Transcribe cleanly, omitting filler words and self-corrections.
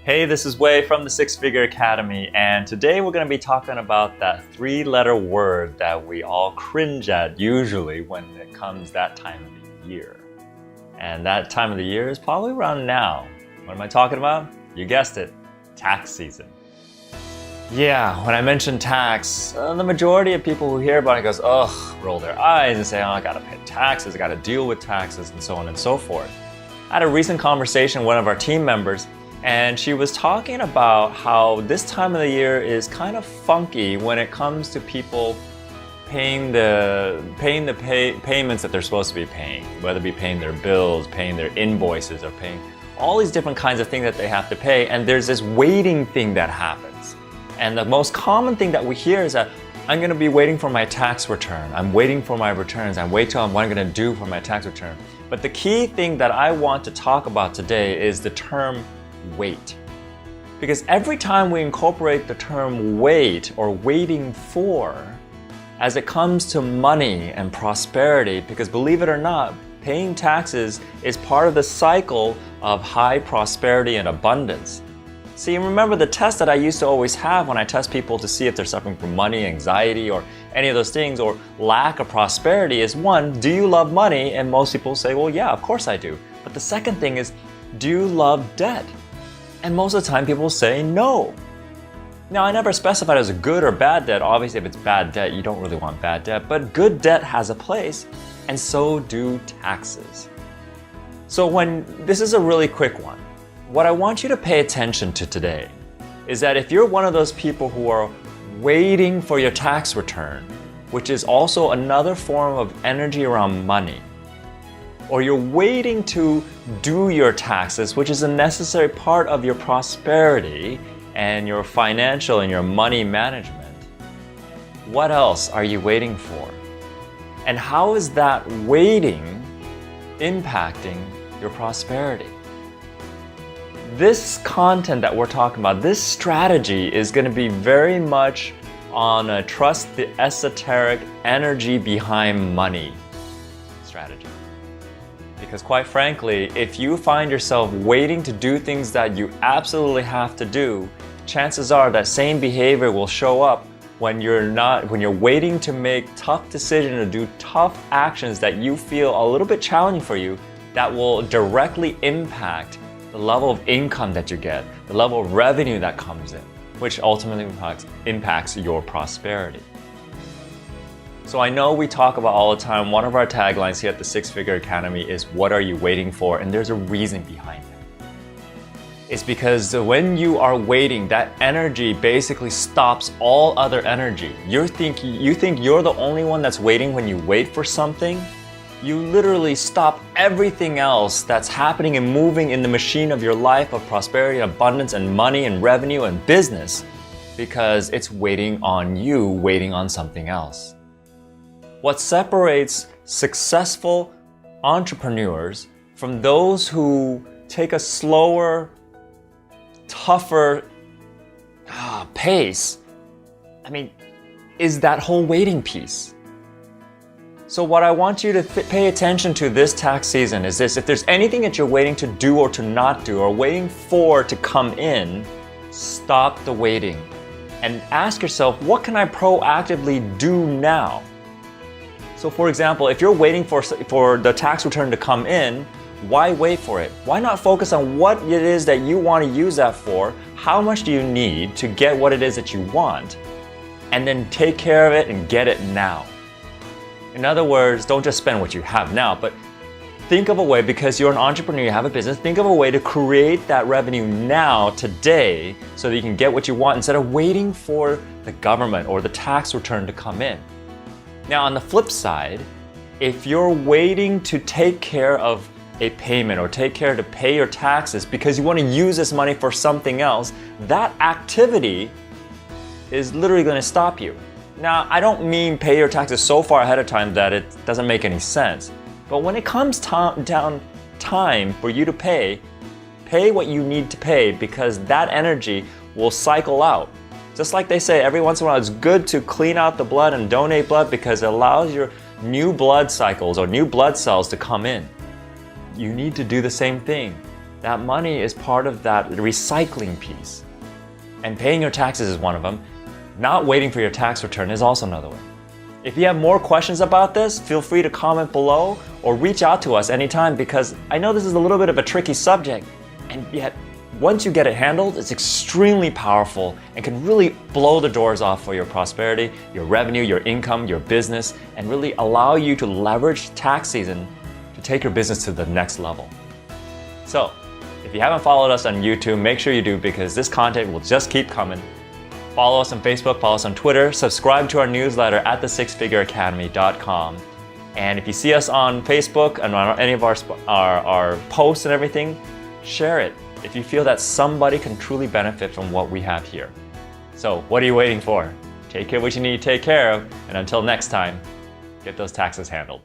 Hey, this is Wei from the Six Figure Academy, and today we're going to be talking about that three-letter word that we all cringe at usually when it comes that time of the year. And that time of the year is probably around now. What am I talking about? You guessed it, tax season. Yeah, when I mention tax, the majority of people who hear about it goes, ugh, roll their eyes and say, oh, I gotta pay taxes, I gotta deal with taxes, and so on and so forth. I had a recent conversation with one of our team members, and she was talking about how this time of the year is kind of funky when it comes to people paying the payments that they're supposed to be paying, whether it be paying their bills, paying their invoices, or paying all these different kinds of things that they have to pay. And there's this waiting thing that happens. And the most common thing that we hear is that I'm going to be waiting for my tax return. I'm waiting for my returns. I'm waiting till what I'm going to do for my tax return. But the key thing that I want to talk about today is the term wait. Because every time we incorporate the term wait or waiting for as it comes to money and prosperity, because believe it or not, paying taxes is part of the cycle of high prosperity and abundance. See, remember the test that I used to always have when I test people to see if they're suffering from money, anxiety, or any of those things, or lack of prosperity is one, do you love money? And most people say, well, yeah, of course I do. But the second thing is, do you love debt? And most of the time people say no. Now, I never specified as a good or bad debt. Obviously, if it's bad debt, you don't really want bad debt, but good debt has a place, and so do taxes. So this is a really quick one. What I want you to pay attention to today is that if you're one of those people who are waiting for your tax return, which is also another form of energy around money, or you're waiting to do your taxes, which is a necessary part of your prosperity and your financial and your money management, what else are you waiting for? And how is that waiting impacting your prosperity? This content that we're talking about, this strategy is going to be very much on a trust the esoteric energy behind money strategy. Because quite frankly, if you find yourself waiting to do things that you absolutely have to do, chances are that same behavior will show up when you're waiting to make tough decisions or do tough actions that you feel a little bit challenging for you, that will directly impact the level of income that you get, the level of revenue that comes in, which ultimately impacts your prosperity. So I know we talk about all the time, one of our taglines here at the Six Figure Academy is, what are you waiting for? And there's a reason behind it. It's because when you are waiting, that energy basically stops all other energy. You think you're the only one that's waiting when you wait for something. You literally stop everything else that's happening and moving in the machine of your life of prosperity, abundance, and money, and revenue, and business, because it's waiting on you, waiting on something else. What separates successful entrepreneurs from those who take a slower, tougher pace, is that whole waiting piece. So what I want you to pay attention to this tax season is this: if there's anything that you're waiting to do or to not do, or waiting for to come in, stop the waiting and ask yourself, what can I proactively do now? So for example, if you're waiting for the tax return to come in, why wait for it? Why not focus on what it is that you want to use that for? How much do you need to get what it is that you want? And then take care of it and get it now. In other words, don't just spend what you have now, but think of a way, because you're an entrepreneur, you have a business, think of a way to create that revenue now, today, so that you can get what you want instead of waiting for the government or the tax return to come in. Now, on the flip side, if you're waiting to take care of a payment or take care to pay your taxes because you want to use this money for something else, that activity is literally going to stop you. Now, I don't mean pay your taxes so far ahead of time that it doesn't make any sense. But when it comes down time for you to pay what you need to pay, because that energy will cycle out. Just like they say, every once in a while it's good to clean out the blood and donate blood, because it allows your new blood cycles or new blood cells to come in. You need to do the same thing. that money is part of that recycling piece. And paying your taxes is one of them. Not waiting for your tax return is also another way. If you have more questions about this, feel free to comment below or reach out to us anytime, because I know this is a little bit of a tricky subject, and yet once you get it handled, it's extremely powerful and can really blow the doors off for your prosperity, your revenue, your income, your business, and really allow you to leverage tax season to take your business to the next level. So, if you haven't followed us on YouTube, make sure you do, because this content will just keep coming. Follow us on Facebook, follow us on Twitter, subscribe to our newsletter at thesixfigureacademy.com. And if you see us on Facebook and on any of our posts and everything, share it if you feel that somebody can truly benefit from what we have here. So what are you waiting for? Take care of what you need to take care of, and until next time, get those taxes handled.